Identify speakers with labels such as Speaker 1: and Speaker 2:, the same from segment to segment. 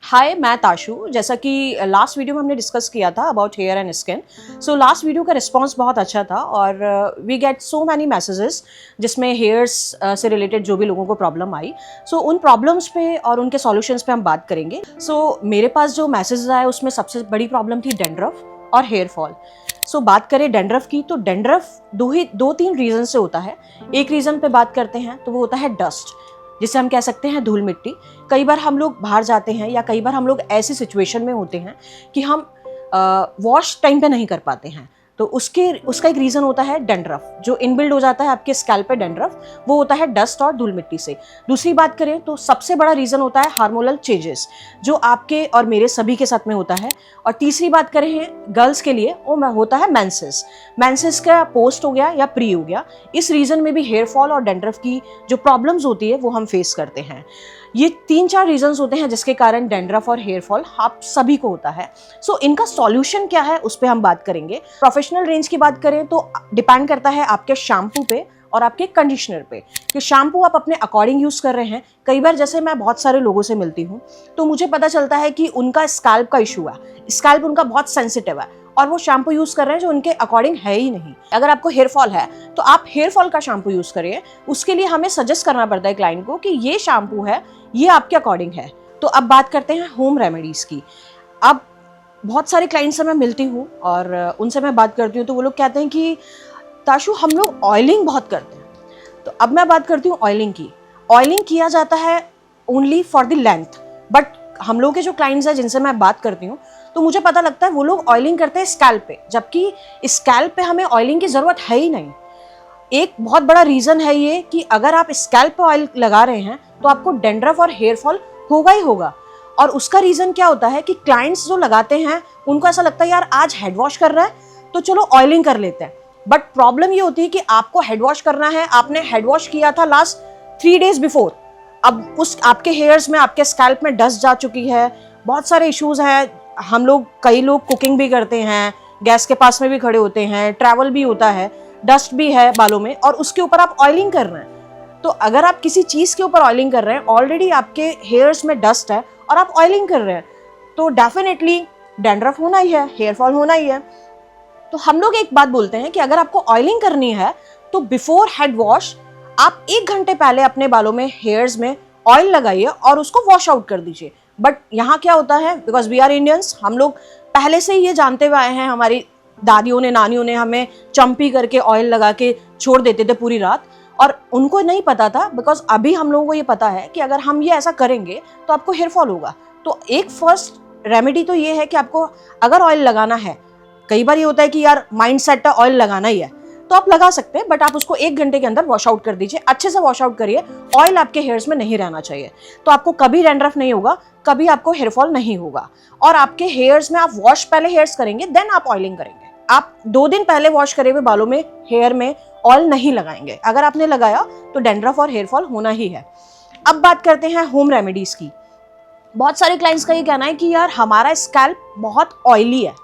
Speaker 1: हाय, मैं ताशु। जैसा कि लास्ट वीडियो में हमने डिस्कस किया था about hair and skin. So last video का रिस्पांस बहुत अच्छा था और we get so many messages जिसमें हेयर्स से रिलेटेड जो भी लोगों को प्रॉब्लम आई, सो उन प्रॉब्लम्स पे और उनके सॉल्यूशंस पे हम बात करेंगे। सो मेरे पास जो मैसेजेस आए उसमें सबसे बड़ी प्रॉब्लम थी डैंड्रफ और हेयर फॉल। सो बात करें डैंड्रफ की, तो डैंड्रफ दो तीन रीज़न से होता है। एक रीज़न पे बात करते हैं तो वो होता है डस्ट, जिसे हम कह सकते हैं धूल मिट्टी। कई बार हम लोग बाहर जाते हैं या कई बार हम लोग ऐसी सिचुएशन में होते हैं कि हम वॉश टाइम पे नहीं कर पाते हैं, तो उसका एक रीज़न होता है डैंड्रफ, जो इनबिल्ड हो जाता है आपके स्कैल्प पे डैंड्रफ, वो होता है डस्ट और धूल मिट्टी से। दूसरी बात करें तो सबसे बड़ा रीज़न होता है हार्मोनल चेंजेस, जो आपके और मेरे सभी के साथ में होता है। और तीसरी बात करें गर्ल्स के लिए, वो होता है मेंसेस का पोस्ट हो गया या प्री हो गया। इस रीज़न में भी हेयर फॉल और डैंड्रफ की जो प्रॉब्लम्स होती है वो हम फेस करते हैं। ये 3-4 रीजंस होते हैं जिसके कारण डैंड्रफ और हेयर फॉल आप सभी को होता है। सो इनका सॉल्यूशन क्या है उस पर हम बात करेंगे। प्रोफेशनल रेंज की बात करें तो डिपेंड करता है आपके शैम्पू पे और आपके कंडीशनर पे, कि शैम्पू आप अपने अकॉर्डिंग यूज़ कर रहे हैं। कई बार जैसे मैं बहुत सारे लोगों से मिलती हूँ तो मुझे पता चलता है कि उनका स्कैल्प का इशू है, स्कैल्प उनका बहुत सेंसिटिव है और वो शैम्पू यूज़ कर रहे हैं जो उनके अकॉर्डिंग है ही नहीं। अगर आपको हेयर फॉल है तो आप हेयर फॉल का शैम्पू यूज़ करिए। उसके लिए हमें सजेस्ट करना पड़ता है क्लाइंट को कि ये शैम्पू है, ये आपके अकॉर्डिंग है। तो अब बात करते हैं होम रेमेडीज़ की। अब बहुत सारे क्लाइंट से मैं मिलती हूँ और उनसे मैं बात करती हूँ तो वो लोग कहते हैं कि ताशु हम लोग ऑयलिंग बहुत करते हैं। तो अब मैं बात करती हूँ ऑयलिंग की। ऑयलिंग किया जाता है only for the length, but हम लोग के जो क्लाइंट्स हैं जिनसे मैं बात करती हूँ तो मुझे पता लगता है वो लोग ऑयलिंग करते हैं स्कैल्प पे, जबकि स्कैल्प पे हमें ऑयलिंग की ज़रूरत है ही नहीं। एक बहुत बड़ा रीज़न है ये कि अगर आप स्कैल्प पे ऑयल लगा रहे हैं तो आपको डैंड्रफ और हेयर फॉल होगा ही होगा। और उसका रीज़न क्या होता है कि क्लाइंट्स जो लगाते हैं उनको ऐसा लगता है यार आज हेड वॉश कर रहा है तो चलो ऑयलिंग कर लेते हैं। बट प्रॉब्लम ये होती है कि आपको हेड वॉश करना है, आपने हेड वॉश किया था लास्ट 3 days बिफोर, अब उस आपके हेयर्स में, आपके स्कैल्प में डस्ट जा चुकी है, बहुत सारे इश्यूज हैं। कई लोग कुकिंग भी करते हैं, गैस के पास में भी खड़े होते हैं, ट्रैवल भी होता है, डस्ट भी है बालों में और उसके ऊपर आप ऑयलिंग कर रहे हैं। तो अगर आप किसी चीज़ के ऊपर ऑयलिंग कर रहे हैं, ऑलरेडी आपके हेयर्स में डस्ट है और आप ऑयलिंग कर रहे हैं, तो डेफिनेटली डैंड्रफ होना ही है, हेयर फॉल होना ही है। तो हम लोग एक बात बोलते हैं कि अगर आपको ऑयलिंग करनी है तो बिफोर हेड वॉश आप 1 घंटे पहले अपने बालों में, हेयर्स में ऑयल लगाइए और उसको वॉश आउट कर दीजिए। बट यहाँ क्या होता है, बिकॉज वी आर इंडियंस, हम लोग पहले से ही ये जानते हुए आए हैं, हमारी दादियों ने, नानियों ने हमें चंपी करके ऑयल लगा के छोड़ देते थे पूरी रात, और उनको नहीं पता था। बिकॉज अभी हम लोगों को ये पता है कि अगर हम ये ऐसा करेंगे तो आपको हेयर फॉल होगा। तो एक फर्स्ट रेमेडी तो ये है कि आपको अगर ऑयल लगाना है, कई बार ये होता है कि यार माइंड सेट है ऑयल लगाना ही है, तो आप लगा सकते हैं, बट आप उसको 1 घंटे के अंदर वॉश आउट कर दीजिए। अच्छे से वॉश आउट करिए, ऑयल आपके हेयर्स में नहीं रहना चाहिए, तो आपको कभी डैंड्रफ नहीं होगा, कभी आपको हेयर फॉल नहीं होगा। और आपके हेयर्स में आप वॉश पहले हेयर्स करेंगे, देन आप ऑयलिंग करेंगे। आप 2 दिन पहले वॉश करे हुए बालों में, हेयर में ऑयल नहीं लगाएंगे। अगर आपने लगाया तो डैंड्रफ और हेयर फॉल होना ही है। अब बात करते हैं होम रेमेडीज की। बहुत सारे क्लाइंट्स का ये कहना है कि यार हमारा स्कैल्प बहुत ऑयली है।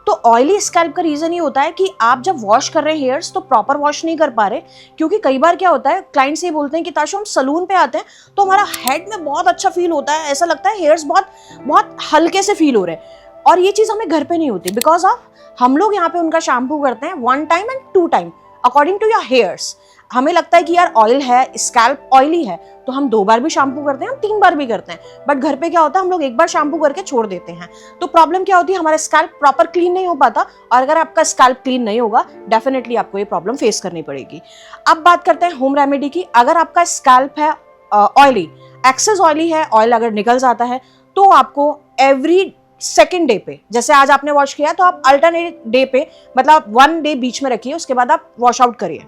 Speaker 1: तो ऑयली स्कैल्प का रीज़न ये होता है कि आप जब वॉश कर रहे हैं हेयर्स तो प्रॉपर वॉश नहीं कर पा रहे, क्योंकि कई बार क्या होता है, क्लाइंट्स ये बोलते हैं कि ताशु हम सलून पे आते हैं तो हमारा हेड में बहुत अच्छा फील होता है, ऐसा लगता है हेयर्स बहुत बहुत हल्के से फील हो रहे हैं। और ये चीज़ हमें घर पे नहीं होती, बिकॉज ऑफ हम लोग यहाँ पे उनका शैम्पू करते हैं 1 time and 2 time according to your hairs. हमें लगता है कि यार ऑयल है, स्कैल्प ऑयली है, तो हम 2 बार भी शैम्पू करते हैं, हम 3 बार भी करते हैं। बट घर पे क्या होता है, हम लोग 1 बार शैम्पू करके छोड़ देते हैं। तो प्रॉब्लम क्या होती है, हमारा स्कैल्प प्रॉपर क्लीन नहीं हो पाता, और अगर आपका स्कैल्प क्लीन नहीं होगा डेफिनेटली आपको ये प्रॉब्लम फेस करनी पड़ेगी। अब बात करते हैं होम रेमेडी की। अगर आपका स्कैल्प है ऑयली, एक्सेस ऑयली है, ऑयल अगर निकल जाता है, तो आपको एवरी सेकेंड डे पे, जैसे आज आपने वॉश किया तो आप अल्टरनेट डे पे, मतलब 1 डे बीच में रखिए, उसके बाद आप वॉश आउट करिए।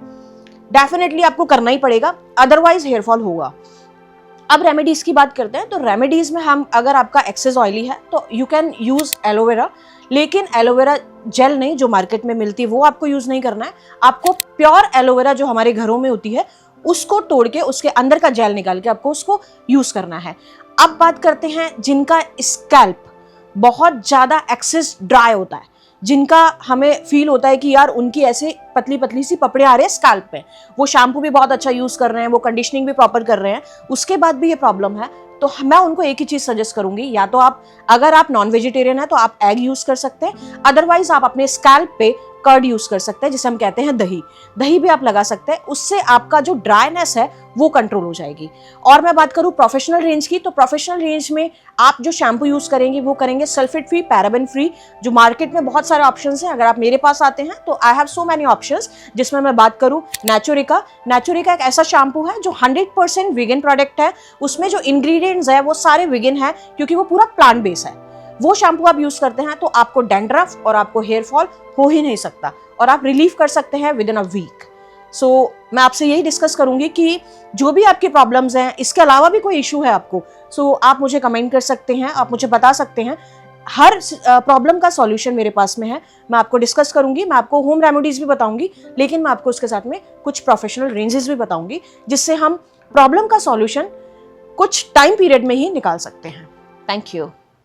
Speaker 1: डेफिनेटली आपको करना ही पड़ेगा, अदरवाइज हेयर फॉल होगा। अब रेमेडीज की बात करते हैं। तो रेमेडीज में हम, अगर आपका एक्सेस ऑयली है तो यू कैन यूज एलोवेरा, लेकिन एलोवेरा जेल नहीं जो मार्केट में मिलती है वो आपको यूज नहीं करना है। आपको प्योर एलोवेरा जो हमारे घरों में होती है उसको तोड़ के उसके अंदर का जेल निकाल के आपको उसको यूज करना है। अब बात करते हैं जिनका स्कैल्प बहुत ज्यादा एक्सेस ड्राई होता है, जिनका हमें फील होता है कि यार उनकी ऐसे पतली पतली सी पपड़े आ रहे हैं स्कैल्प पे, वो शैम्पू भी बहुत अच्छा यूज़ कर रहे हैं, वो कंडीशनिंग भी प्रॉपर कर रहे हैं, उसके बाद भी ये प्रॉब्लम है, तो मैं उनको एक ही चीज़ सजेस्ट करूंगी, या तो आप, अगर आप नॉन वेजिटेरियन है तो आप एग यूज़ कर सकते हैं, अदरवाइज आप अपने स्कैल्प पे कर्ड यूज़ कर सकते हैं, जिसे हम कहते हैं दही। दही भी आप लगा सकते हैं, उससे आपका जो ड्राइनेस है वो कंट्रोल हो जाएगी। और मैं बात करूँ प्रोफेशनल रेंज की, तो प्रोफेशनल रेंज में आप जो शैम्पू यूज़ करेंगे वो करेंगे सल्फेट फ्री, पैराबेन फ्री, जो मार्केट में बहुत सारे ऑप्शंस हैं। अगर आप मेरे पास आते हैं तो I have so many options, जिसमें मैं बात करूँ नेचुरिका। नेचुरिका एक ऐसा शैम्पू है जो 100% वीगन प्रोडक्ट है, उसमें जो इंग्रेडिएंट्स है वो सारे वीगन है, क्योंकि वो पूरा प्लांट बेस है। वो शैम्पू आप यूज करते हैं तो आपको डैंड्रफ और आपको हेयर फॉल हो ही नहीं सकता, और आप रिलीव कर सकते हैं विद इन अ वीक। सो मैं आपसे यही डिस्कस करूंगी कि जो भी आपकी प्रॉब्लम्स हैं, इसके अलावा भी कोई इशू है आपको, सो आप मुझे कमेंट कर सकते हैं, आप मुझे बता सकते हैं। हर प्रॉब्लम का सॉल्यूशन मेरे पास में है, मैं आपको डिस्कस करूंगी, मैं आपको होम रेमेडीज भी बताऊंगी, लेकिन मैं आपको उसके साथ में कुछ प्रोफेशनल रेंजेस भी बताऊंगी, जिससे हम प्रॉब्लम का सॉल्यूशन कुछ टाइम पीरियड में ही निकाल सकते हैं। Thank you.